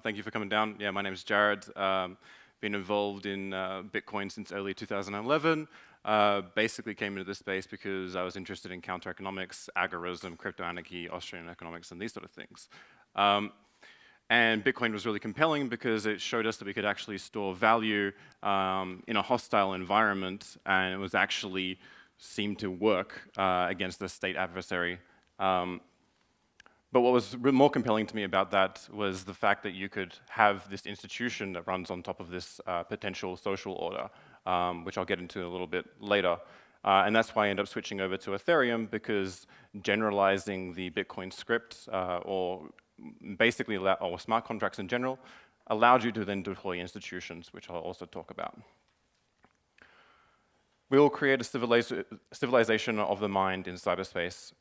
Thank you for coming down. Yeah, my name is Jared. Been involved in Bitcoin since early 2011. Basically came into this space because I was interested in counter economics, agorism, crypto anarchy, Austrian economics, and these sort of things. And Bitcoin was really compelling because it showed us that we could actually store value in a hostile environment, and it was actually seemed to work against the state adversary. But what was more compelling to me about that was the fact that you could have this institution that runs on top of this potential social order, which I'll get into a little bit later. And that's why I ended up switching over to Ethereum, because generalizing the Bitcoin script, or basically or smart contracts in general, allowed you to then deploy institutions, which I'll also talk about. We will create a civilization of the mind in cyberspace,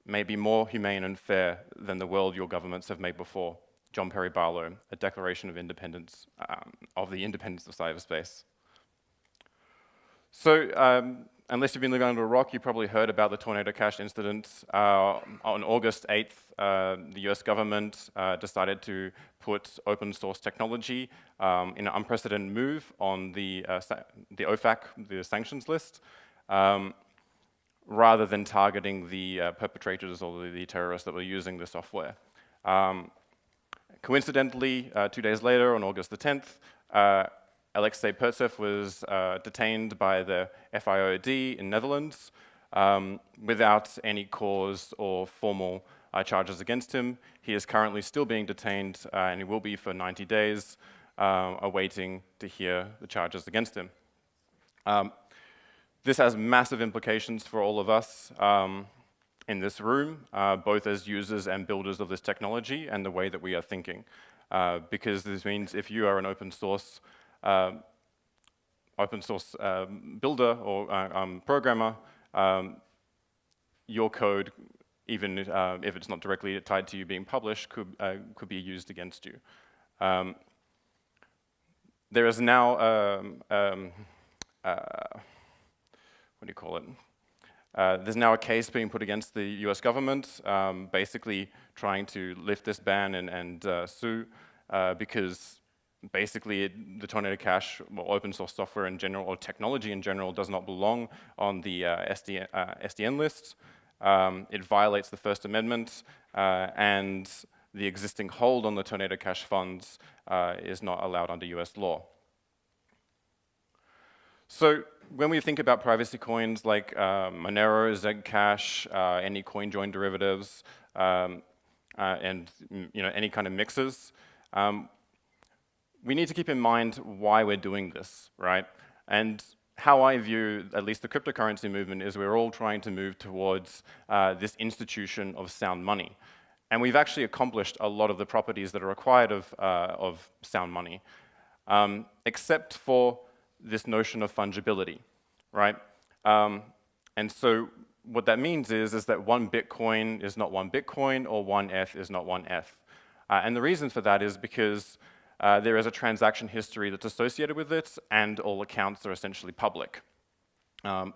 may be more humane and fair than the world your governments have made before. John Perry Barlow, A Declaration of Independence, of the Independence of Cyberspace. So, unless you've been living under a rock, you probably heard about the Tornado Cash incident. On August 8th, the US government decided to put open source technology in an unprecedented move on the OFAC, the sanctions list, rather than targeting the perpetrators or the terrorists that were using the software. Coincidentally, 2 days later, on August the 10th, Alexei Pertsev was detained by the FIOD in Netherlands without any cause or formal charges against him. He is currently still being detained, and he will be for 90 days, awaiting to hear the charges against him. This has massive implications for all of us in this room, both as users and builders of this technology and the way that we are thinking. Because this means if you are an open source builder or programmer, your code, even if it's not directly tied to you being published, could be used against you. There is now what do you call it? There's now a case being put against the US government, basically trying to lift this ban and sue, because basically the Tornado Cash, or open source software in general, or technology in general, does not belong on the SDN list. It violates the First Amendment, and the existing hold on the Tornado Cash funds is not allowed under US law. So when we think about privacy coins like Monero, Zcash, any CoinJoin derivatives, and any kind of mixes, we need to keep in mind why we're doing this, right? And how I view at least the cryptocurrency movement is we're all trying to move towards this institution of sound money. And we've actually accomplished a lot of the properties that are required of sound money, except for this notion of fungibility, right? And so what that means is that one Bitcoin is not one Bitcoin, or one ETH is not one ETH. And the reason for that is because there is a transaction history that's associated with it, and all accounts are essentially public. And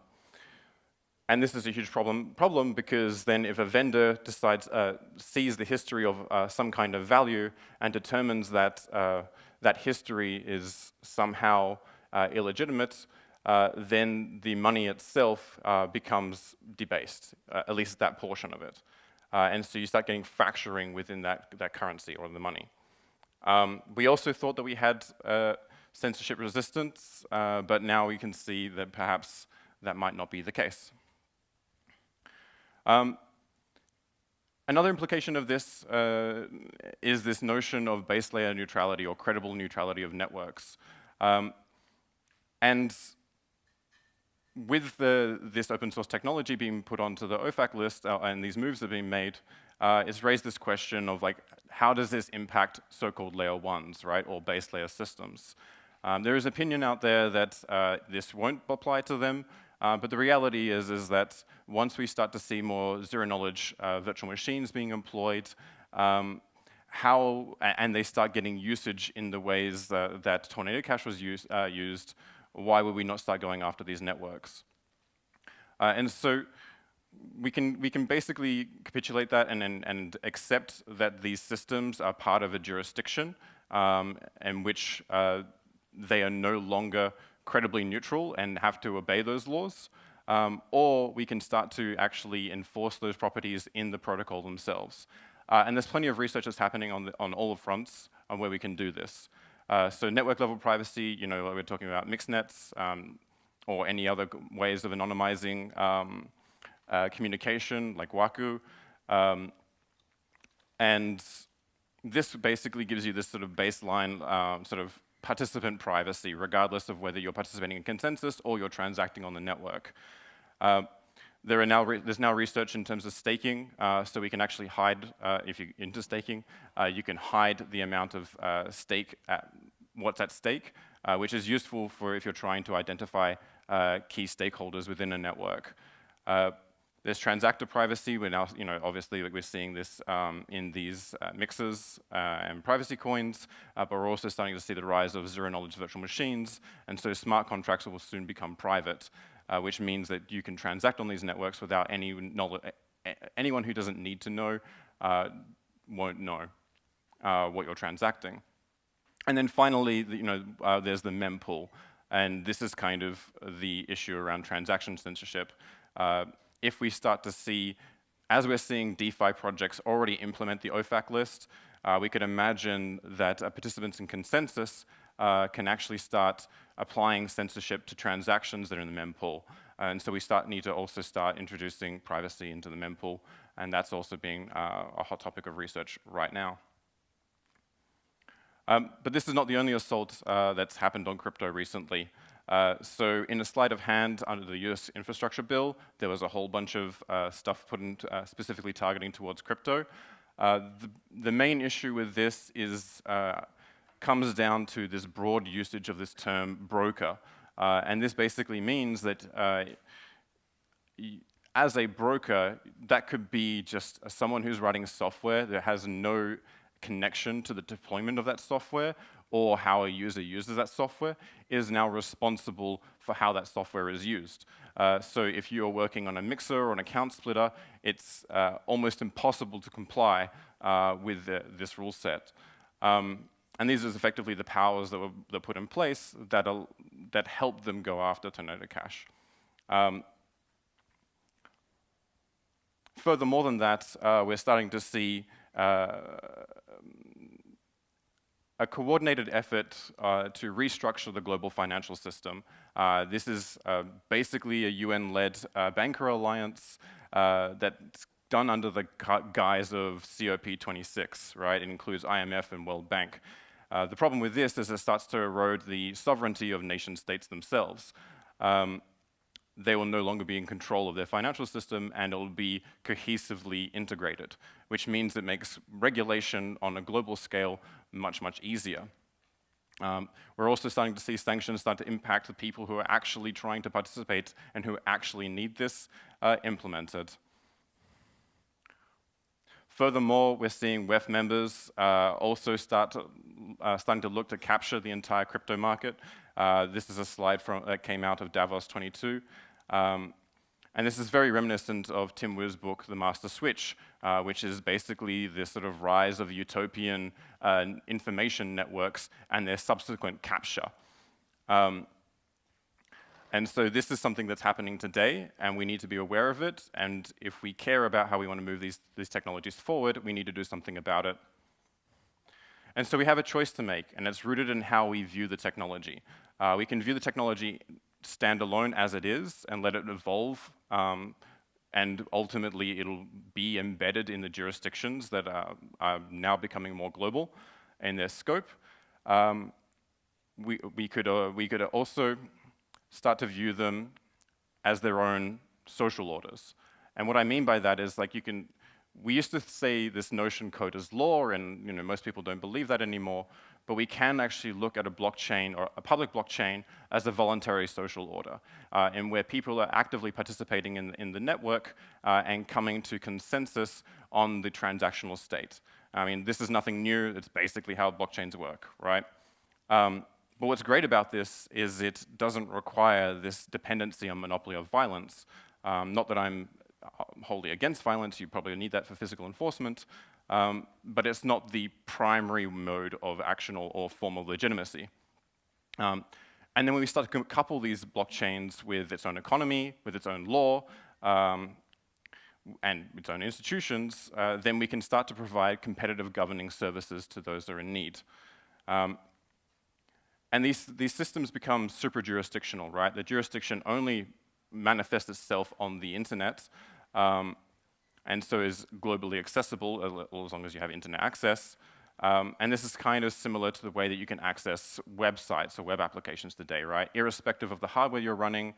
this is a huge problem because then if a vendor decides, sees the history of some kind of value and determines that that history is somehow illegitimate, then the money itself becomes debased, at least that portion of it. And so you start getting fracturing within that currency or the money. We also thought that we had censorship resistance, but now we can see that perhaps that might not be the case. Another implication of this is this notion of base layer neutrality or credible neutrality of networks. And with this open source technology being put onto the OFAC list and these moves that are being made, it's raised this question of like, how does this impact so-called layer ones, right, or base layer systems? There is opinion out there that this won't apply to them, but the reality is that once we start to see more zero-knowledge virtual machines being employed, and they start getting usage in the ways that Tornado Cash was used, why would we not start going after these networks? And so we can basically capitulate that and accept that these systems are part of a jurisdiction, in which they are no longer credibly neutral and have to obey those laws, or we can start to actually enforce those properties in the protocol themselves. And there's plenty of research that's happening on all fronts on where we can do this. So network level privacy, we're talking about mixed nets, or any other ways of anonymizing communication, like Waku. And this basically gives you this sort of baseline sort of participant privacy, regardless of whether you're participating in consensus or you're transacting on the network. There's now research in terms of staking, so we can actually hide, if you're into staking, you can hide the amount of what's at stake, which is useful for if you're trying to identify key stakeholders within a network. There's transactor privacy. We're now, obviously we're seeing this in these mixers and privacy coins, but we're also starting to see the rise of zero-knowledge virtual machines, and so smart contracts will soon become private, which means that you can transact on these networks without any knowledge. Anyone who doesn't need to know won't know what you're transacting. And then finally, there's the mempool, and this is kind of the issue around transaction censorship. If we start to see, as we're seeing DeFi projects already implement the OFAC list, we could imagine that participants in consensus can actually start applying censorship to transactions that are in the mempool. And so we need to also start introducing privacy into the mempool, and that's also being a hot topic of research right now. But this is not the only assault that's happened on crypto recently. So in a sleight of hand under the US infrastructure bill, there was a whole bunch of stuff put in specifically targeting towards crypto. The main issue with this comes down to this broad usage of this term broker. And this basically means that as a broker, that could be just someone who's writing software that has no connection to the deployment of that software or how a user uses that software, is now responsible for how that software is used. So if you're working on a mixer or an account splitter, it's almost impossible to comply with this rule set. And these are effectively the powers that were put in place that help them go after Tornado Cash. Furthermore than that, we're starting to see a coordinated effort to restructure the global financial system. This is basically a UN-led banker alliance that's done under the guise of COP26, right? It includes IMF and World Bank. The problem with this is it starts to erode the sovereignty of nation states themselves. They will no longer be in control of their financial system, and it will be cohesively integrated, which means it makes regulation on a global scale much, much easier. We're also starting to see sanctions start to impact the people who are actually trying to participate and who actually need this implemented. Furthermore, we're seeing WEF members also starting to look to capture the entire crypto market. This is a slide that came out of Davos 22. And this is very reminiscent of Tim Wu's book, The Master Switch, which is basically this sort of rise of utopian information networks and their subsequent capture. And so this is something that's happening today, and we need to be aware of it. And if we care about how we want to move these technologies forward, we need to do something about it. And so we have a choice to make, and it's rooted in how we view the technology. We can view the technology standalone as it is and let it evolve, and ultimately it'll be embedded in the jurisdictions that are now becoming more global in their scope. We could also start to view them as their own social orders. And what I mean by that is, like, we used to say this notion code is law, and most people don't believe that anymore, but we can actually look at a blockchain or a public blockchain as a voluntary social order, and where people are actively participating in the network and coming to consensus on the transactional state. I mean, this is nothing new. It's basically how blockchains work, right? But what's great about this is it doesn't require this dependency on monopoly of violence. Not that I'm wholly against violence. You probably need that for physical enforcement, but it's not the primary mode of action or form of legitimacy. And then when we start to couple these blockchains with its own economy, with its own law, and its own institutions, then we can start to provide competitive governing services to those that are in need. And these systems become supra-jurisdictional, right? The jurisdiction only manifests itself on the internet, and so is globally accessible as long as you have internet access. And this is kind of similar to the way that you can access websites or web applications today, right? Irrespective of the hardware you're running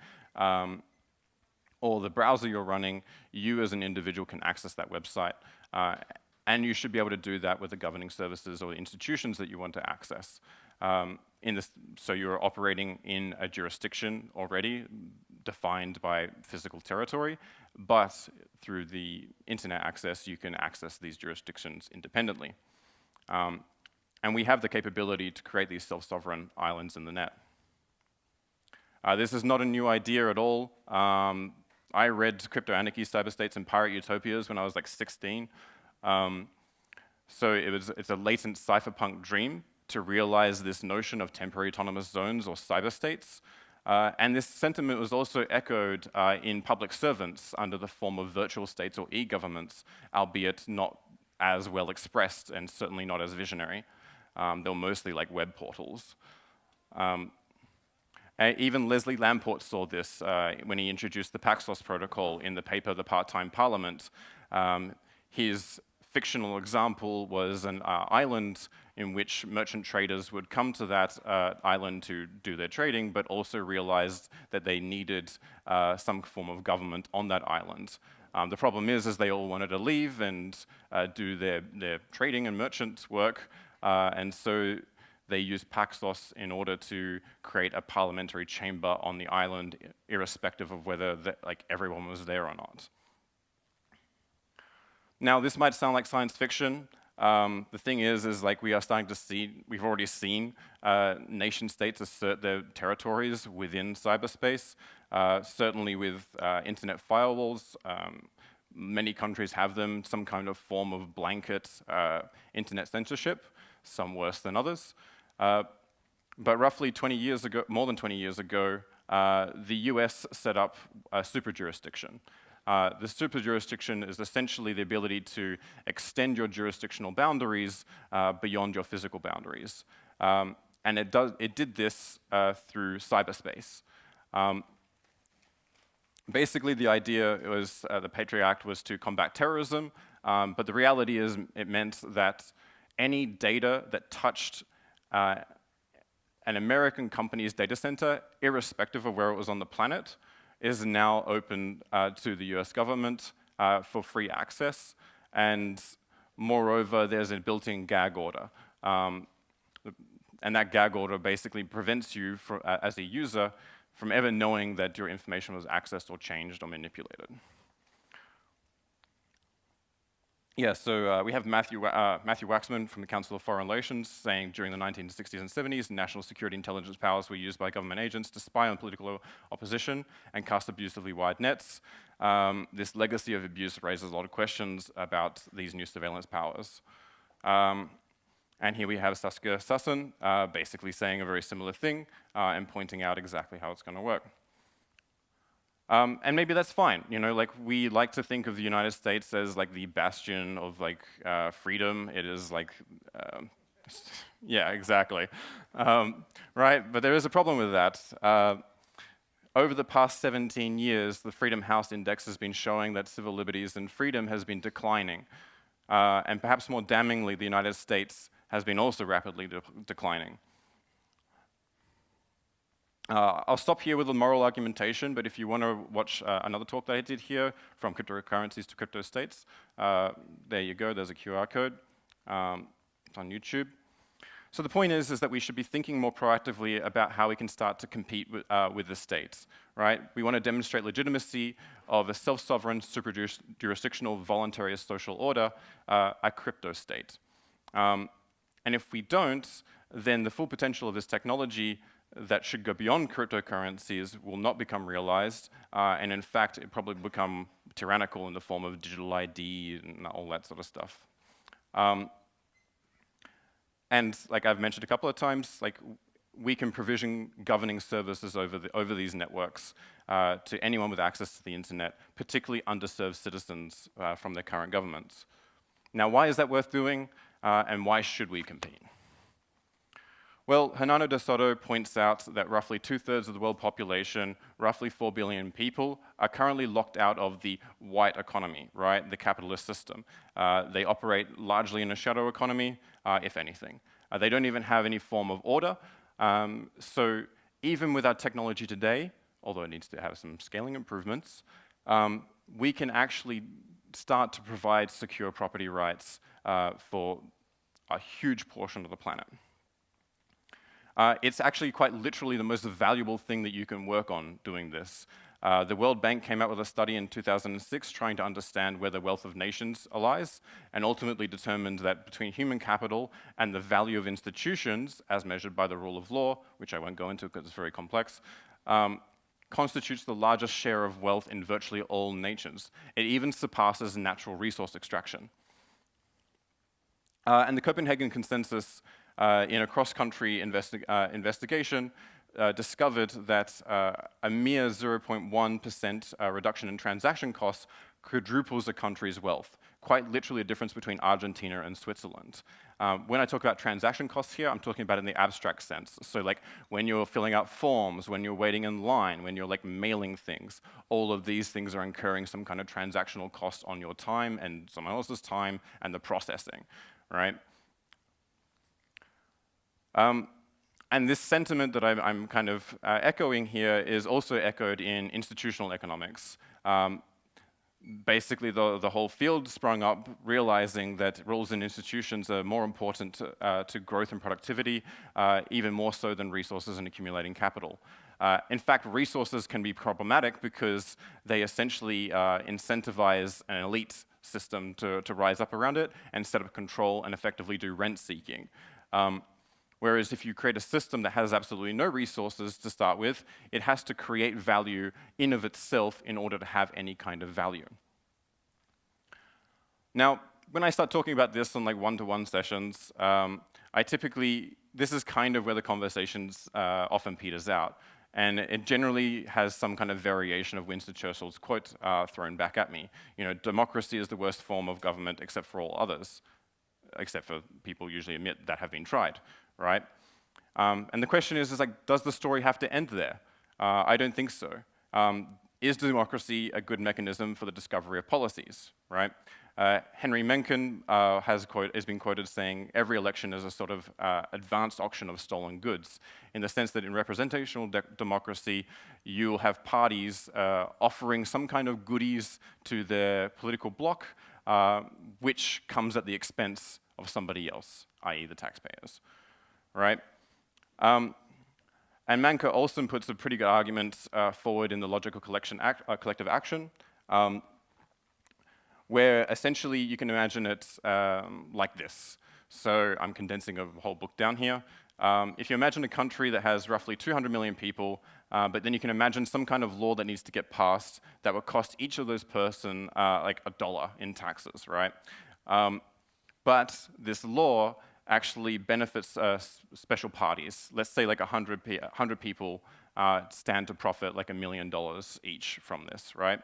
or the browser you're running, you as an individual can access that website. And you should be able to do that with the governing services or the institutions that you want to access. So you're operating in a jurisdiction already defined by physical territory, but through the internet access, you can access these jurisdictions independently. And we have the capability to create these self-sovereign islands in the net. This is not a new idea at all. I read Crypto Anarchy, Cyberstates, and Pirate Utopias when I was like 16. So it's a latent cypherpunk dream to realize this notion of temporary autonomous zones or cyberstates. And this sentiment was also echoed in public servants under the form of virtual states or e-governments, albeit not as well expressed and certainly not as visionary. They were mostly like web portals. Even Leslie Lamport saw this when he introduced the Paxos protocol in the paper The Part-Time Parliament. His fictional example was an island in which merchant traders would come to that island to do their trading, but also realized that they needed some form of government on that island. The problem is they all wanted to leave and do their trading and merchant work, and so they used Paxos in order to create a parliamentary chamber on the island, irrespective of whether everyone was there or not. Now, this might sound like science fiction. The thing is like we are starting to see, we've already seen nation states assert their territories within cyberspace, certainly with internet firewalls. Many countries have them, some kind of form of blanket internet censorship, some worse than others. But roughly 20 years ago, more than 20 years ago, the US set up a super-jurisdiction. The super-jurisdiction is essentially the ability to extend your jurisdictional boundaries beyond your physical boundaries. And it did this through cyberspace. Basically, the idea was, the Patriot Act was to combat terrorism, but the reality is it meant that any data that touched an American company's data center, irrespective of where it was on the planet, is now open to the US government for free access. And moreover, there's a built-in gag order. And that gag order basically prevents you, as a user, from ever knowing that your information was accessed or changed or manipulated. Yeah, so we have Matthew Waxman from the Council of Foreign Relations saying during the 1960s and 70s, national security intelligence powers were used by government agents to spy on political opposition and cast abusively wide nets. This legacy of abuse raises a lot of questions about these new surveillance powers. And here we have Saskia Sassen basically saying a very similar thing and pointing out exactly how it's going to work. And maybe that's fine, you know, like we like to think of the United States as like the bastion of like freedom. It is like, yeah, exactly, right? But there is a problem with that. Over the past 17 years, the Freedom House Index has been showing that civil liberties and freedom has been declining. And perhaps more damningly, the United States has been also rapidly declining. I'll stop here with the moral argumentation, but if you want to watch another talk that I did here, From Cryptocurrencies to Crypto States, there you go, there's a QR code. It's on YouTube. So the point is that we should be thinking more proactively about how we can start to compete with the states, right? We want to demonstrate legitimacy of a self-sovereign, super-jurisdictional, voluntary social order, a crypto state. And if we don't, then the full potential of this technology that should go beyond cryptocurrencies will not become realized, and in fact, it probably become tyrannical in the form of digital ID and all that sort of stuff. And like I've mentioned a couple of times, like we can provision governing services over these networks to anyone with access to the internet, particularly underserved citizens from their current governments. Now, why is that worth doing, and why should we compete? Well, Hernando de Soto points out that roughly 2/3 of the world population, roughly 4 billion people, are currently locked out of the white economy, right, the capitalist system. They operate largely in a shadow economy, if anything. They don't even have any form of order. So even with our technology today, although it needs to have some scaling improvements, we can actually start to provide secure property rights for a huge portion of the planet. It's actually quite literally the most valuable thing that you can work on doing this. The World Bank came out with a study in 2006 trying to understand where the wealth of nations lies, and ultimately determined that between human capital and the value of institutions, as measured by the rule of law, which I won't go into because it's very complex, constitutes the largest share of wealth in virtually all nations. It even surpasses natural resource extraction. And the Copenhagen Consensus, in a cross-country investigation, discovered that a mere 0.1% reduction in transaction costs quadruples a country's wealth, quite literally a difference between Argentina and Switzerland. When I talk about transaction costs here, I'm talking about in the abstract sense. So like when you're filling out forms, when you're waiting in line, when you're like mailing things, all of these things are incurring some kind of transactional cost on your time and someone else's time and the processing, right? And this sentiment that I'm kind of echoing here is also echoed in institutional economics. Basically, the whole field sprung up realizing that rules and institutions are more important to growth and productivity, even more so than resources and accumulating capital. In fact, resources can be problematic because they essentially incentivize an elite system to rise up around it and set up control and effectively do rent seeking. Whereas if you create a system that has absolutely no resources to start with, it has to create value in of itself in order to have any kind of value. Now, when I start talking about this on like one-to-one sessions, this is kind of where the conversations often peters out. And it generally has some kind of variation of Winston Churchill's quote thrown back at me. You know, democracy is the worst form of government except for all others, except for people usually admit that have been tried. Right? And the question is like, does the story have to end there? I don't think so. Is democracy a good mechanism for the discovery of policies, right? Henry Mencken has been quoted saying, every election is a sort of advanced auction of stolen goods, in the sense that in representational democracy, you'll have parties offering some kind of goodies to their political bloc, which comes at the expense of somebody else, i.e. the taxpayers. Right? And Manka also puts a pretty good argument forward in the logical collective action, where essentially you can imagine it like this. So I'm condensing a whole book down here. If you imagine a country that has roughly 200 million people, but then you can imagine some kind of law that needs to get passed that would cost each of those person like $1 in taxes, right? But this law actually benefits special parties. Let's say like 100 people stand to profit like $1 million each from this, right?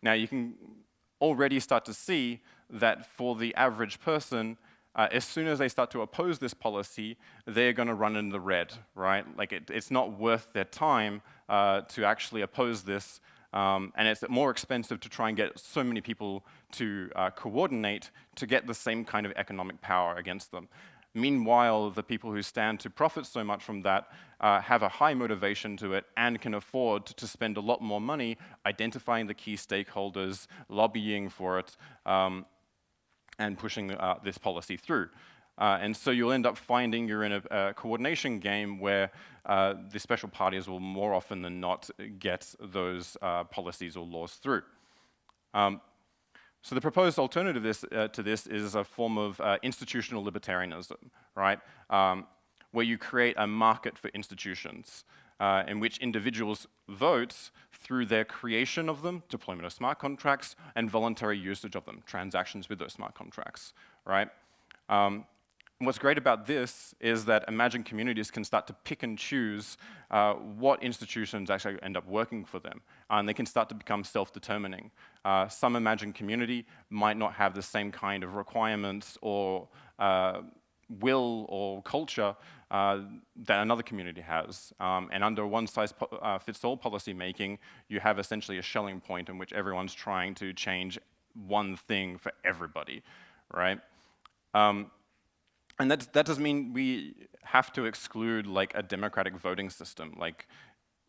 Now you can already start to see that for the average person, as soon as they start to oppose this policy, they're going to run in the red, right? Like it's not worth their time to actually oppose this, and it's more expensive to try and get so many people to coordinate to get the same kind of economic power against them. Meanwhile, the people who stand to profit so much from that have a high motivation to it and can afford to spend a lot more money identifying the key stakeholders, lobbying for it, and pushing this policy through. And so you'll end up finding you're in a coordination game where the special parties will more often than not get those policies or laws through. So the proposed alternative to this is a form of institutional libertarianism, right? Where you create a market for institutions. in which individuals vote through their creation of them, deployment of smart contracts, and voluntary usage of them, transactions with those smart contracts, right? What's great about this is that imagined communities can start to pick and choose what institutions actually end up working for them, and they can start to become self-determining. Some imagined community might not have the same kind of requirements or will or culture that another community has. And under one-size-fits-all policy making, you have essentially a Schelling point in which everyone's trying to change one thing for everybody, right? And that doesn't mean we have to exclude like a democratic voting system. Like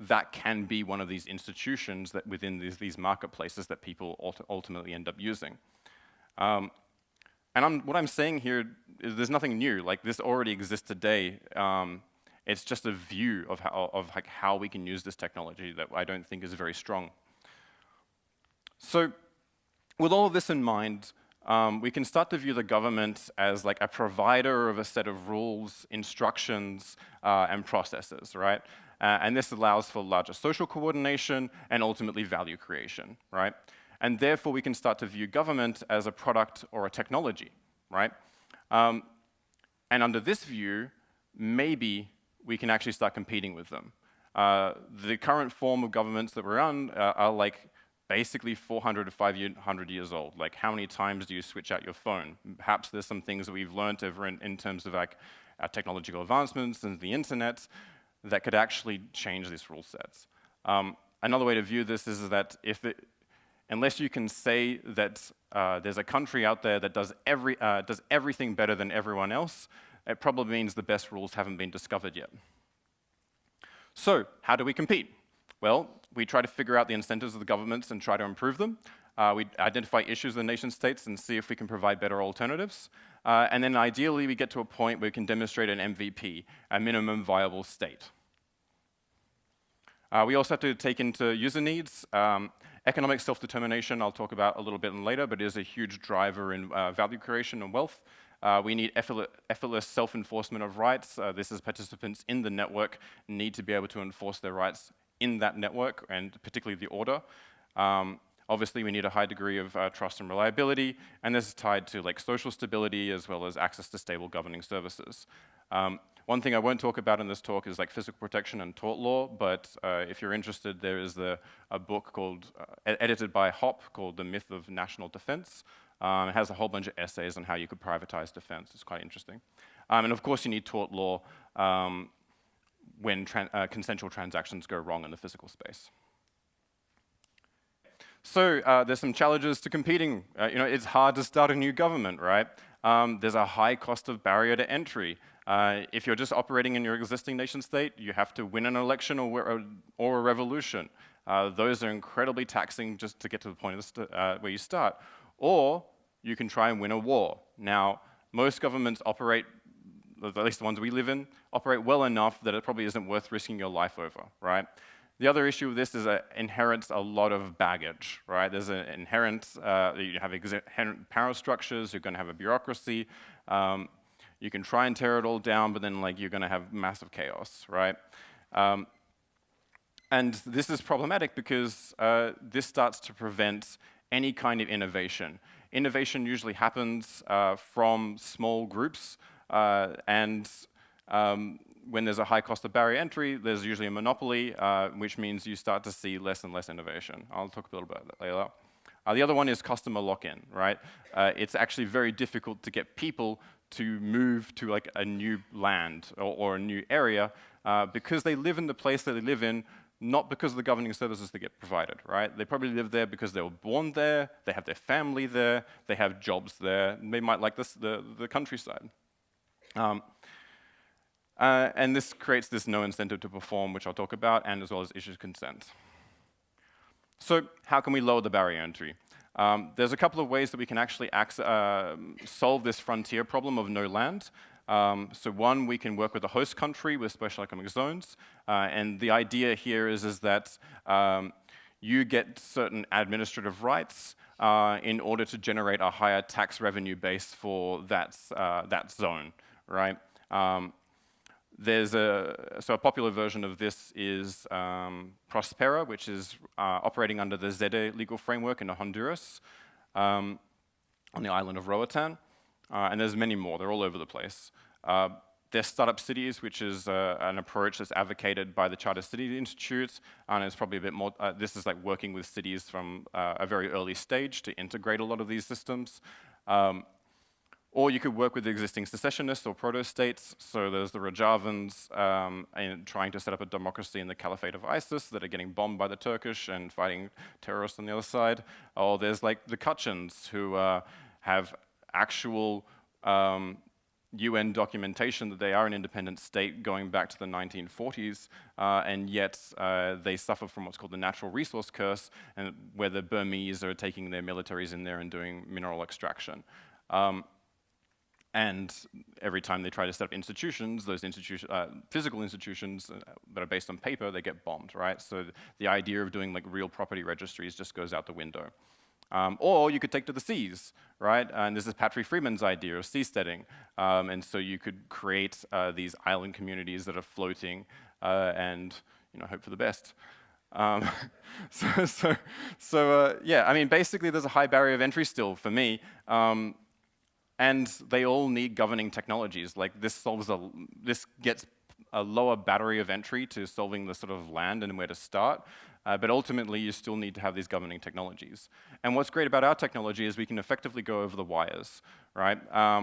that can be one of these institutions that within these marketplaces that people ultimately end up using. And what I'm saying here is there's nothing new. Like this already exists today. It's just a view of how we can use this technology that I don't think is very strong. So with all of this in mind, we can start to view the government as like a provider of a set of rules, instructions, and processes, right? And this allows for larger social coordination and ultimately value creation, right? And therefore, we can start to view government as a product or a technology, right? And under this view, maybe we can actually start competing with them. The current form of governments that we're on are like basically 400 to 500 years old. Like, how many times do you switch out your phone? Perhaps there's some things that we've learned over in terms of like technological advancements and the internet that could actually change these rule sets. Another way to view this is that unless you can say that there's a country out there that does everything better than everyone else, it probably means the best rules haven't been discovered yet. So, how do we compete? Well, we try to figure out the incentives of the governments and try to improve them. We identify issues in the nation states and see if we can provide better alternatives. And then ideally, we get to a point where we can demonstrate an MVP, a minimum viable state. We also have to take into user needs. Economic self-determination, I'll talk about a little bit later, but is a huge driver in value creation and wealth. We need effortless self-enforcement of rights. This is participants in the network need to be able to enforce their rights in that network, and particularly the order. Obviously, we need a high degree of trust and reliability, and this is tied to like social stability as well as access to stable governing services. One thing I won't talk about in this talk is like physical protection and tort law, but if you're interested, there is a book called, edited by Hopp, called The Myth of National Defense. It has a whole bunch of essays on how you could privatize defense. It's quite interesting. And of course, you need tort law when consensual transactions go wrong in the physical space. So there's some challenges to competing. It's hard to start a new government, right? There's a high cost of barrier to entry. If you're just operating in your existing nation state, you have to win an election or a revolution. Those are incredibly taxing just to get to the point of where you start. Or you can try and win a war. Now, most governments operate, at least the ones we live in, operate well enough that it probably isn't worth risking your life over, right? The other issue with this is it inherits a lot of baggage, right? There's an inherent, you have inherent power structures, you're gonna have a bureaucracy, you can try and tear it all down, but then like you're gonna have massive chaos, right? And this is problematic because this starts to prevent any kind of innovation. Innovation usually happens from small groups, and when there's a high cost of barrier entry, there's usually a monopoly, which means you start to see less and less innovation. I'll talk a little bit about that later. The other one is customer lock-in, right? It's actually very difficult to get people to move to like a new land or a new area because they live in the place that they live in, not because of the governing services that get provided, right? They probably live there because they were born there, they have their family there, they have jobs there, and they might like the countryside. And this creates this no incentive to perform, which I'll talk about, and as well as issues consent. So how can we lower the barrier entry? There's a couple of ways that we can actually solve this frontier problem of no land. So one, we can work with the host country with special economic zones. And the idea here is that you get certain administrative rights in order to generate a higher tax revenue base for that zone, right? So a popular version of this is Prospera, which is operating under the ZE legal framework in Honduras on the island of Roatan. And there's many more, they're all over the place. There's Startup Cities, which is an approach that's advocated by the Charter City Institute, and it's probably a bit more, this is like working with cities from a very early stage to integrate a lot of these systems. Or you could work with existing secessionists or proto-states. So there's the Rojavans trying to set up a democracy in the Caliphate of ISIS that are getting bombed by the Turkish and fighting terrorists on the other side. Or there's like the Kachins who have actual UN documentation that they are an independent state going back to the 1940s, and yet they suffer from what's called the natural resource curse, and where the Burmese are taking their militaries in there and doing mineral extraction. And every time they try to set up institutions, those physical institutions that are based on paper, they get bombed, right? So the idea of doing like real property registries just goes out the window. Or you could take to the seas, right? And this is Patrick Freeman's idea of seasteading. And so you could create these island communities that are floating and hope for the best. Yeah, I mean, basically there's a high barrier of entry still for me. And they all need governing technologies. Like this gets a lower barrier of entry to solving the sort of land and where to start. But ultimately, you still need to have these governing technologies. And what's great about our technology is we can effectively go over the wires, right?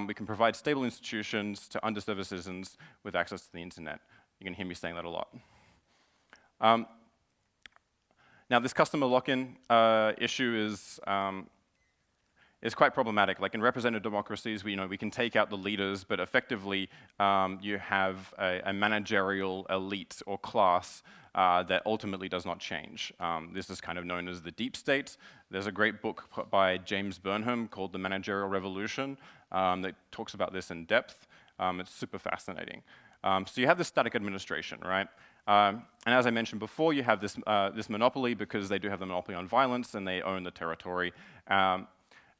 We can provide stable institutions to underserved citizens with access to the internet. You can hear me saying that a lot. Now, this customer lock-in issue is quite problematic. Like in representative democracies, we can take out the leaders, but effectively you have a managerial elite or class that ultimately does not change. This is kind of known as the deep state. There's a great book by James Burnham called The Managerial Revolution that talks about this in depth. It's super fascinating. So you have this static administration, right? And as I mentioned before, you have this monopoly because they do have the monopoly on violence and they own the territory.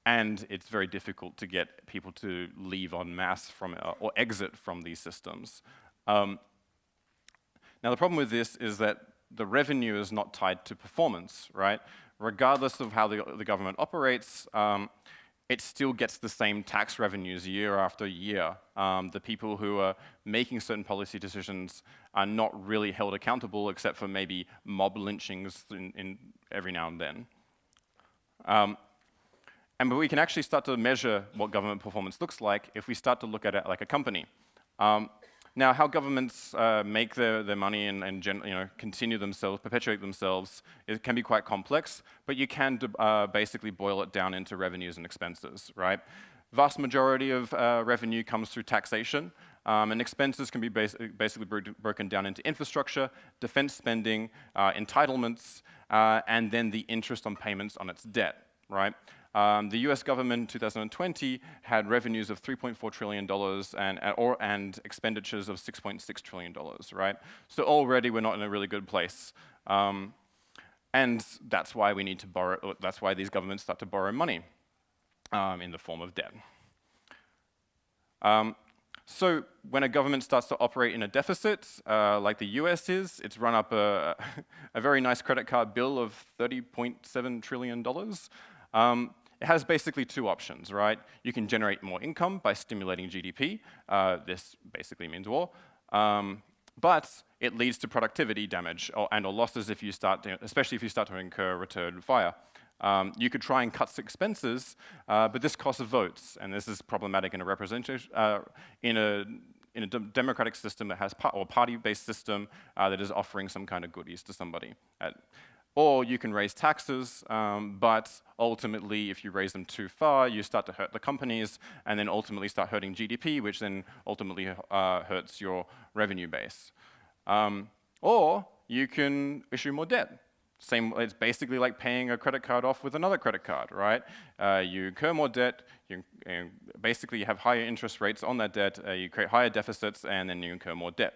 And it's very difficult to get people to leave en masse from or exit from these systems. Now the problem with this is that the revenue is not tied to performance, right? Regardless of how the government operates, it still gets the same tax revenues year after year. The people who are making certain policy decisions are not really held accountable except for maybe mob lynchings in every now and then. But we can actually start to measure what government performance looks like if we start to look at it like a company. Now, how governments make their money and continue themselves, perpetuate themselves, it can be quite complex, but you can basically boil it down into revenues and expenses, right? Vast majority of revenue comes through taxation, and expenses can be basically broken down into infrastructure, defense spending, entitlements, and then the interest on payments on its debt, right? The US government in 2020 had revenues of $3.4 trillion and expenditures of $6.6 trillion, right? So already we're not in a really good place. And that's why we need to borrow, that's why these governments start to borrow money in the form of debt. So when a government starts to operate in a deficit, like the US is, it's run up a very nice credit card bill of $30.7 trillion. It has basically two options, right? You can generate more income by stimulating GDP. This basically means war. But it leads to productivity damage and or losses if you start to, especially if you start to incur return fire. You could try and cut expenses, but this costs votes, and this is problematic in a representation, in a democratic system that has or party-based system that is offering some kind of goodies to somebody. Or you can raise taxes, but ultimately, if you raise them too far, you start to hurt the companies, and then ultimately start hurting GDP, which then ultimately hurts your revenue base. Or you can issue more debt. It's basically like paying a credit card off with another credit card, right? You incur more debt, basically you have higher interest rates on that debt, you create higher deficits, and then you incur more debt.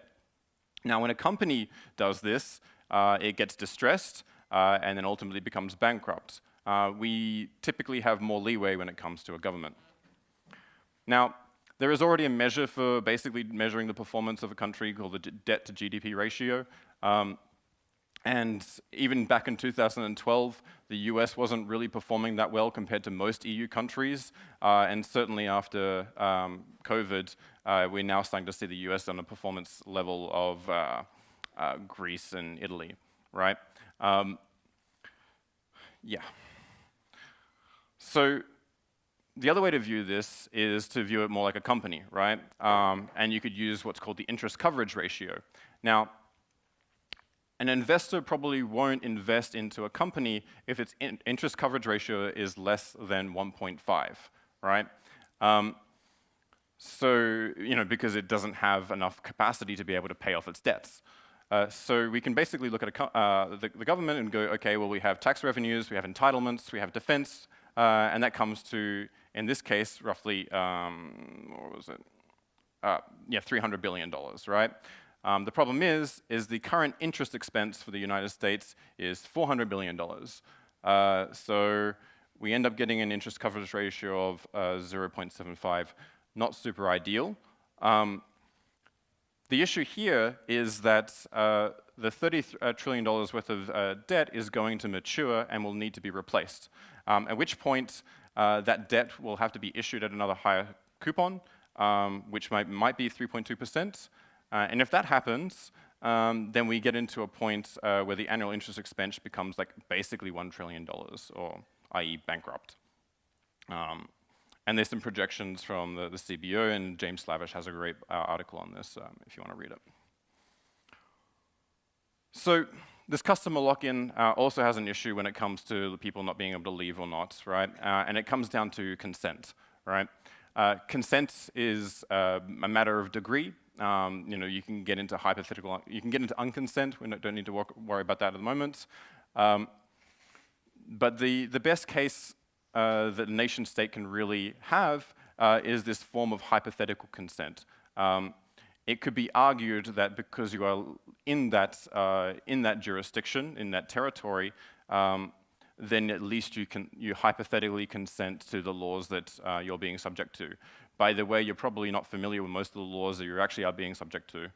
Now, when a company does this, it gets distressed, and then ultimately becomes bankrupt. We typically have more leeway when it comes to a government. Now, There is already a measure for basically measuring the performance of a country called the debt to GDP ratio. And even back in 2012, the US wasn't really performing that well compared to most EU countries. And certainly after COVID, we're now starting to see the US on a performance level of Greece and Italy, right? Yeah. So the other way to view this is to view it more like a company, right? And you could use what's called the interest coverage ratio. Now, an investor probably won't invest into a company if its interest coverage ratio is less than 1.5, right? So, because it doesn't have enough capacity to be able to pay off its debts. So we can basically look at the government and go, okay, well, we have tax revenues, we have entitlements, we have defense, and that comes to, in this case, roughly, what was it? Yeah, $300 billion, right? The problem is the current interest expense for the United States is $400 billion. So we end up getting an interest coverage ratio of 0.75, not super ideal. The issue here is that the $30 trillion worth of debt is going to mature and will need to be replaced, at which point that debt will have to be issued at another higher coupon, which might be 3.2%. And if that happens, then we get into a point where the annual interest expense becomes like basically $1 trillion, or i.e. bankrupt. And there's some projections from the CBO, and James Slavish has a great article on this if you want to read it. So this customer lock-in also has an issue when it comes to the people not being able to leave or not, right? And it comes down to consent, right? Consent is a matter of degree. You can get into hypothetical, you can get into unconsent. We don't need to worry about that at the moment. But the best case that a nation state can really have is this form of hypothetical consent. It could be argued that because you are in that jurisdiction, in that territory, then at least you hypothetically consent to the laws that you're being subject to. By the way, you're probably not familiar with most of the laws that you actually are being subject to.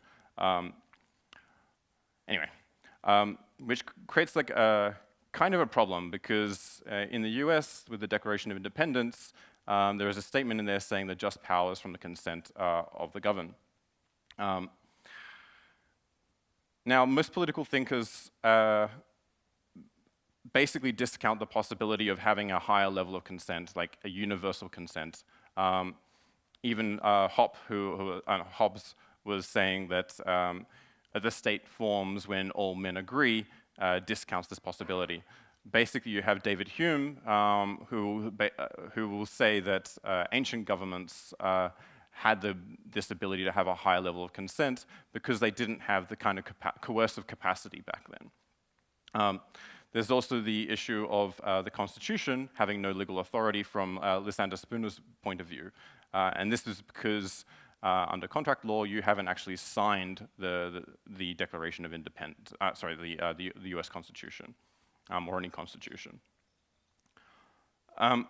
Which creates like a kind of a problem, because in the US, with the Declaration of Independence, there is a statement in there saying the just powers from the consent of the governed. Now, most political thinkers basically discount the possibility of having a higher level of consent, like a universal consent. Even Hobbes was saying that the state forms when all men agree, discounts this possibility. Basically, you have David Hume, who will say that ancient governments had this ability to have a higher level of consent because they didn't have the kind of coercive capacity back then. There's also the issue of the Constitution having no legal authority from Lysander Spooner's point of view. And this is because under contract law, you haven't actually signed the Declaration of Independence, the US Constitution, or any constitution. And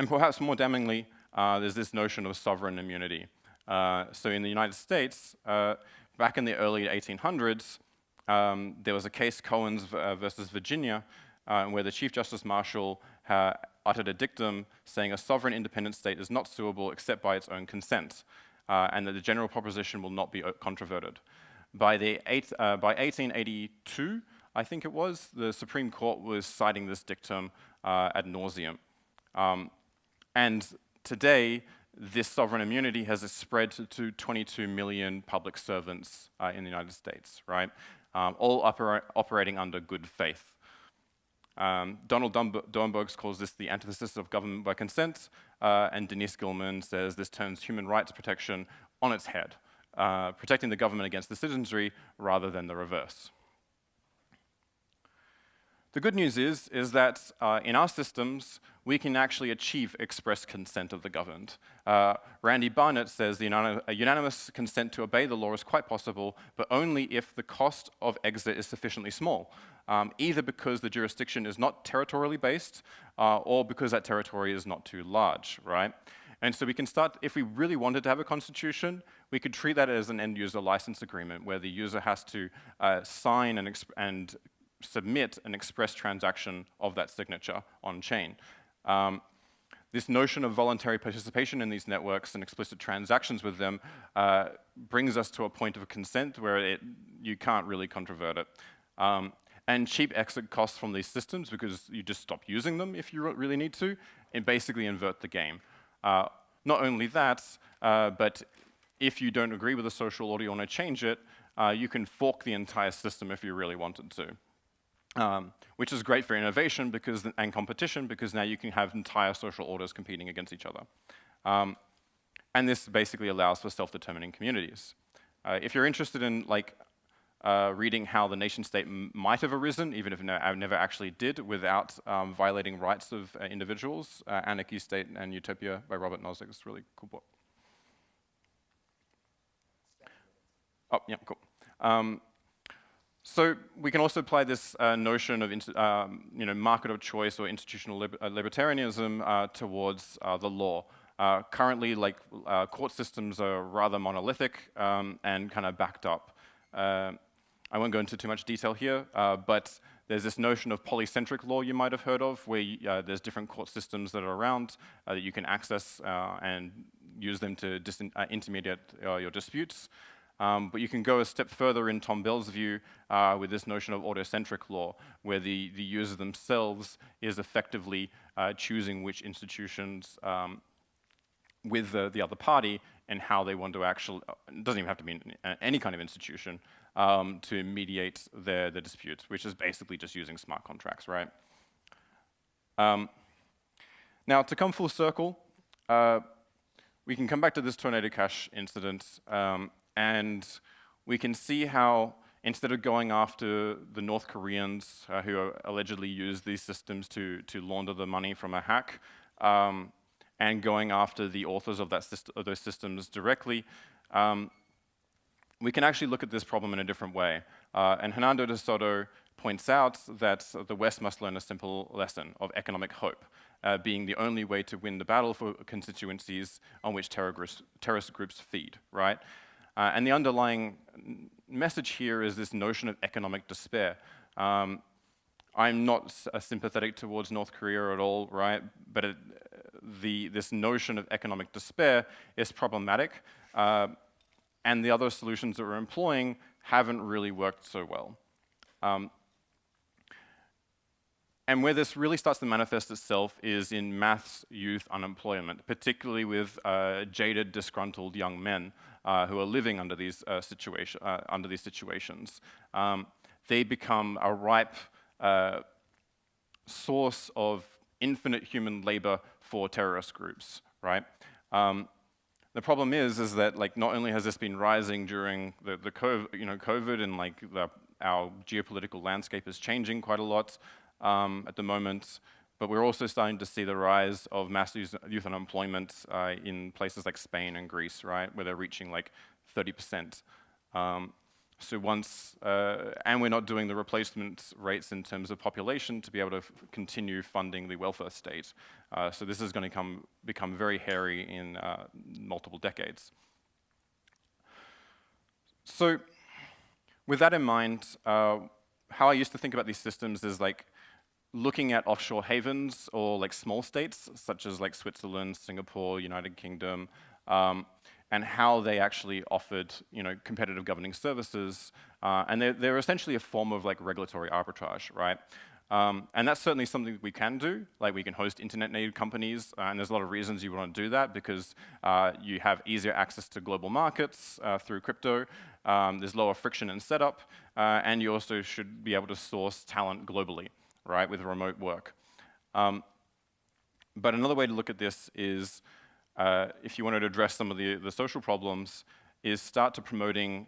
perhaps more damningly, there's this notion of sovereign immunity. So in the United States, back in the early 1800s, there was a case, Cohens versus Virginia, where the Chief Justice Marshall uttered a dictum saying a sovereign independent state is not suable except by its own consent, and that the general proposition will not be controverted. By 1882, I think it was, the Supreme Court was citing this dictum ad nauseum. And today, this sovereign immunity has spread to 22 million public servants in the United States, right? All operating under good faith. Donald Dornberg calls this the antithesis of government by consent, and Denise Gilman says this turns human rights protection on its head, protecting the government against the citizenry rather than the reverse. The good news is that in our systems, we can actually achieve express consent of the governed. Randy Barnett says a unanimous consent to obey the law is quite possible, but only if the cost of exit is sufficiently small, either because the jurisdiction is not territorially based, or because that territory is not too large, right? And so we can start, if we really wanted to have a constitution, we could treat that as an end-user license agreement where the user has to sign and submit an express transaction of that signature on-chain. This notion of voluntary participation in these networks and explicit transactions with them brings us to a point of consent where you can't really controvert it. And cheap exit costs from these systems, because you just stop using them if you really need to, and basically invert the game. Not only that, but if you don't agree with the social order, you want to change it, you can fork the entire system if you really wanted to. Which is great for innovation and competition, because now you can have entire social orders competing against each other. And this basically allows for self-determining communities. If you're interested in reading how the nation-state might have arisen, even if it never actually did, without violating rights of individuals, Anarchy, State, and Utopia by Robert Nozick is a really cool book. Oh, yeah, cool. So we can also apply this notion of market of choice or institutional libertarianism towards the law. Currently, court systems are rather monolithic and kind of backed up. I won't go into too much detail here, but there's this notion of polycentric law you might have heard of, where there's different court systems that are around that you can access and use them to intermediate your disputes. But you can go a step further in Tom Bell's view with this notion of autocentric law, where the user themselves is effectively choosing which institutions with the other party and how they want to actually, it doesn't even have to be any kind of institution, to mediate their disputes, which is basically just using smart contracts, right? Now, to come full circle, we can come back to this Tornado Cash incident, and we can see how instead of going after the North Koreans who allegedly used these systems to launder the money from a hack, and going after the authors of those systems directly, we can actually look at this problem in a different way. And Hernando de Soto points out that the West must learn a simple lesson of economic hope, being the only way to win the battle for constituencies on which terrorist groups feed, right? And the underlying message here is this notion of economic despair. I'm not sympathetic towards North Korea at all, right? But this notion of economic despair is problematic, and the other solutions that we're employing haven't really worked so well. And where this really starts to manifest itself is in mass youth unemployment, particularly with jaded, disgruntled young men who are living under these situations. They become a ripe source of infinite human labor for terrorist groups, right? The problem is that not only has this been rising during the COVID, and our geopolitical landscape is changing quite a lot at the moment, but we're also starting to see the rise of mass youth unemployment in places like Spain and Greece, right, where they're reaching 30%. So and we're not doing the replacement rates in terms of population to be able to continue funding the welfare state. So this is going to become very hairy in multiple decades. So with that in mind, how I used to think about these systems is looking at offshore havens or small states, such as Switzerland, Singapore, United Kingdom, and how they actually offered, competitive governing services, and they're essentially a form of regulatory arbitrage, right? And that's certainly something we can do. We can host internet-native companies, and there's a lot of reasons you want to do that, because you have easier access to global markets through crypto. There's lower friction in setup, and you also should be able to source talent globally, right, with remote work. But another way to look at this is, if you wanted to address some of the social problems, is start to promoting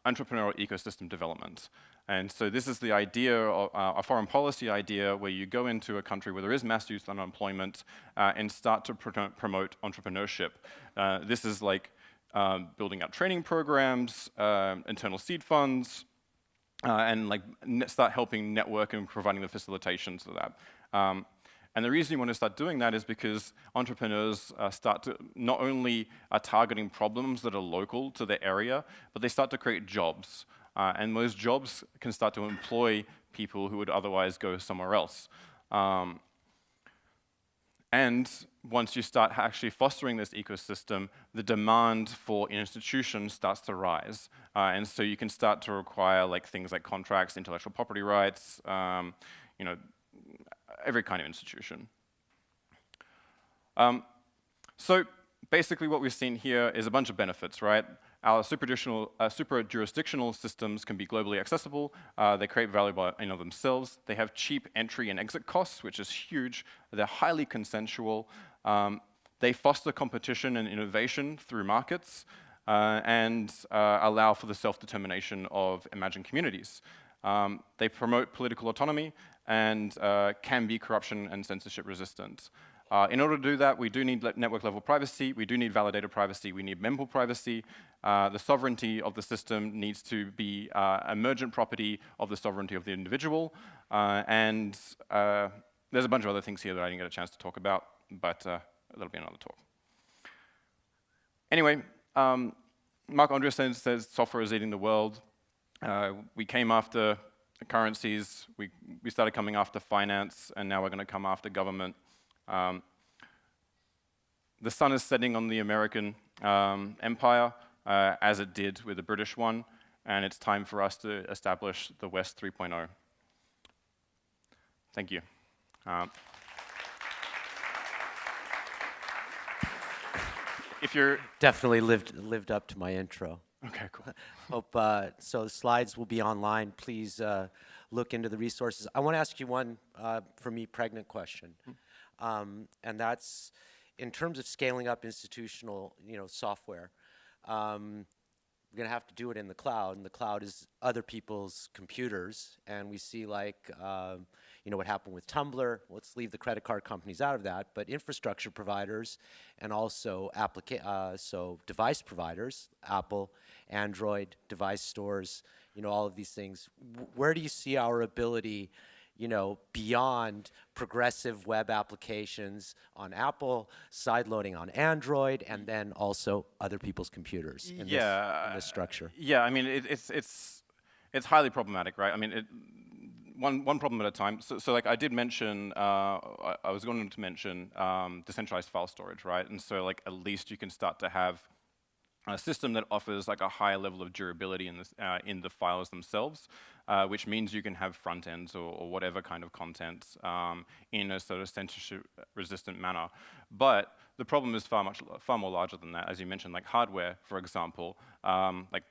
entrepreneurial ecosystem development. And so this is the idea, of, a foreign policy idea, where you go into a country where there is mass youth unemployment and start to promote entrepreneurship. This is building up training programs, internal seed funds, and start helping network and providing the facilitations for that. And the reason you want to start doing that is because entrepreneurs start to not only are targeting problems that are local to their area, but they start to create jobs. And those jobs can start to employ people who would otherwise go somewhere else. And once you start actually fostering this ecosystem, the demand for institutions starts to rise. And so you can start to require like things like contracts, intellectual property rights, you know, every kind of institution. So basically what we've seen here is a bunch of benefits, right? Our supra-jurisdictional systems can be globally accessible. They create value by themselves. They have cheap entry and exit costs, which is huge. They're highly consensual. They foster competition and innovation through markets and allow for the self-determination of imagined communities. They promote political autonomy and can be corruption and censorship resistant. In order to do that, we do need network-level privacy, we do need validated privacy, we need mempool privacy. The sovereignty of the system needs to be emergent property of the sovereignty of the individual. And there's a bunch of other things here that I didn't get a chance to talk about, but that'll be another talk. Anyway, Marc Andreessen says software is eating the world. We came after currencies, we started coming after finance, and now we're going to come after government. The sun is setting on the American empire, as it did with the British one, and it's time for us to establish the West 3.0. Thank you. If you're definitely lived up to my intro. Okay, cool. Hope so. The slides will be online. Please look into the resources. I want to ask you one, for me, pregnant question, and that's in terms of scaling up institutional, software. We're going to have to do it in the cloud, and the cloud is other people's computers, and we see like, what happened with Tumblr. Let's leave the credit card companies out of that, but infrastructure providers and also device providers, Apple, Android, device stores, all of these things. Where do you see our ability, beyond progressive web applications on Apple, sideloading on Android, and then also other people's computers in this structure? Yeah, I mean, it's highly problematic, right? I mean, one problem at a time. So like I did mention, I was going to mention decentralized file storage, right? And so like at least you can start to have a system that offers like a higher level of durability in the files themselves, which means you can have front ends or whatever kind of content in a sort of censorship-resistant manner. But the problem is far more larger than that. As you mentioned, like hardware, for example. Like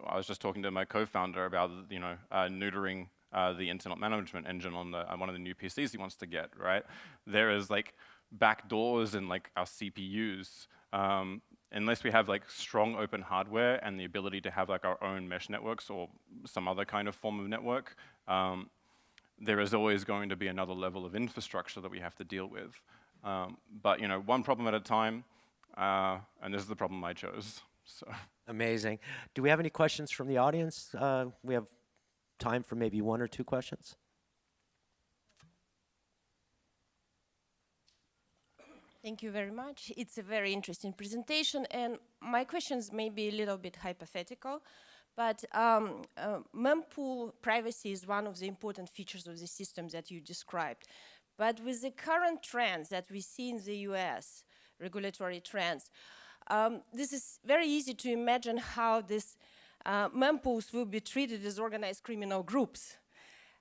I was just talking to my co-founder about neutering the internet management engine on one of the new PCs he wants to get. Right? There is like backdoors in like our CPUs. Unless we have like strong open hardware and the ability to have like our own mesh networks or some other kind of form of network, there is always going to be another level of infrastructure that we have to deal with. But one problem at a time, and this is the problem I chose. So. Amazing. Do we have any questions from the audience? We have time for maybe one or two questions. Thank you very much. It's a very interesting presentation, and my questions may be a little bit hypothetical, but mempool privacy is one of the important features of the system that you described. But with the current trends that we see in the US, regulatory trends, this is very easy to imagine how these mempools will be treated as organized criminal groups.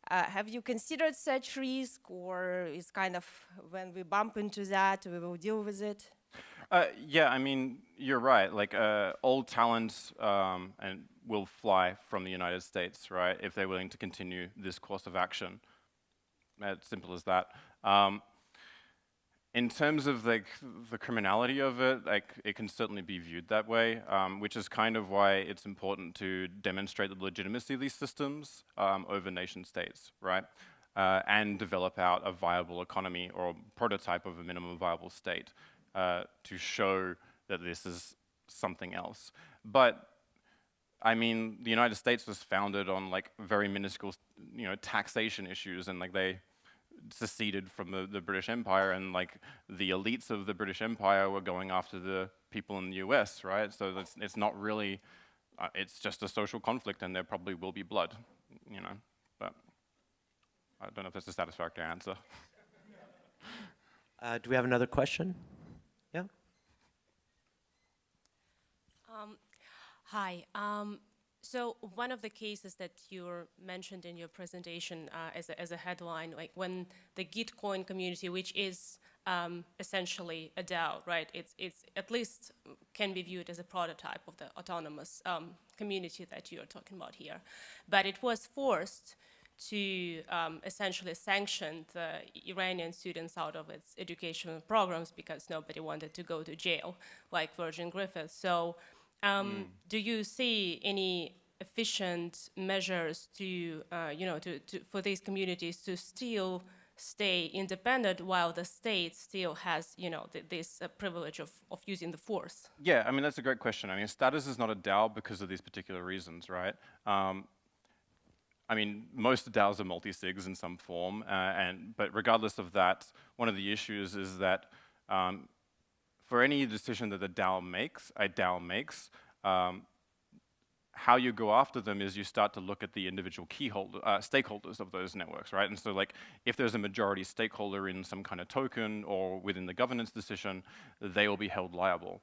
Have you considered such risk, or is kind of when we bump into that, we will deal with it? Yeah, I mean, you're right. Like, all talent will fly from the United States, right? If they're willing to continue this course of action. As simple as that. In terms of like the criminality of it, like it can certainly be viewed that way, which is kind of why it's important to demonstrate the legitimacy of these systems over nation states, right? And develop out a viable economy or a prototype of a minimum viable state to show that this is something else. But I mean, the United States was founded on like very minuscule, taxation issues, and like seceded from the British Empire, and like the elites of the British Empire were going after the people in the US, right? So it's not really, it's just a social conflict, and there probably will be blood, you know, but I don't know if that's a satisfactory answer. Do we have another question? Yeah? Hi. So one of the cases that you mentioned in your presentation as a headline, like when the Gitcoin community, which is essentially a DAO, right? It's at least can be viewed as a prototype of the autonomous community that you're talking about here. But it was forced to essentially sanction the Iranian students out of its educational programs because nobody wanted to go to jail, like Virgin Griffith. So do you see any efficient measures to, for these communities to still stay independent while the state still has, this privilege of using the force? Yeah, I mean, that's a great question. I mean, status is not a DAO because of these particular reasons, right? I mean, most DAOs are multi-sigs in some form, but regardless of that, one of the issues is that for any decision that a DAO makes, how you go after them is you start to look at the individual stakeholders of those networks, right? And so like, if there's a majority stakeholder in some kind of token or within the governance decision, they will be held liable.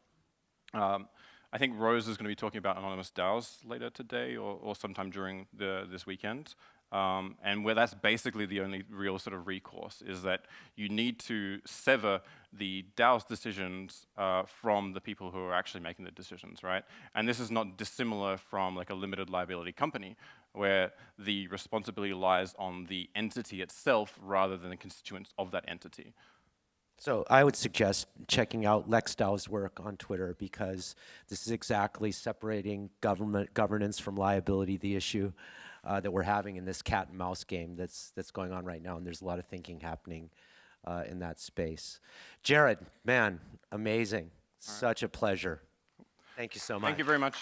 I think Rose is going to be talking about anonymous DAOs later today or sometime during this weekend. And where that's basically the only real sort of recourse is that you need to sever the DAO's decisions from the people who are actually making the decisions, right? And this is not dissimilar from like a limited liability company where the responsibility lies on the entity itself rather than the constituents of that entity. So I would suggest checking out LexDAO's work on Twitter because this is exactly separating governance from liability, the issue that we're having in this cat and mouse game that's going on right now, and there's a lot of thinking happening in that space. Jared, man, amazing. Such a pleasure. Thank you so much. Thank you very much.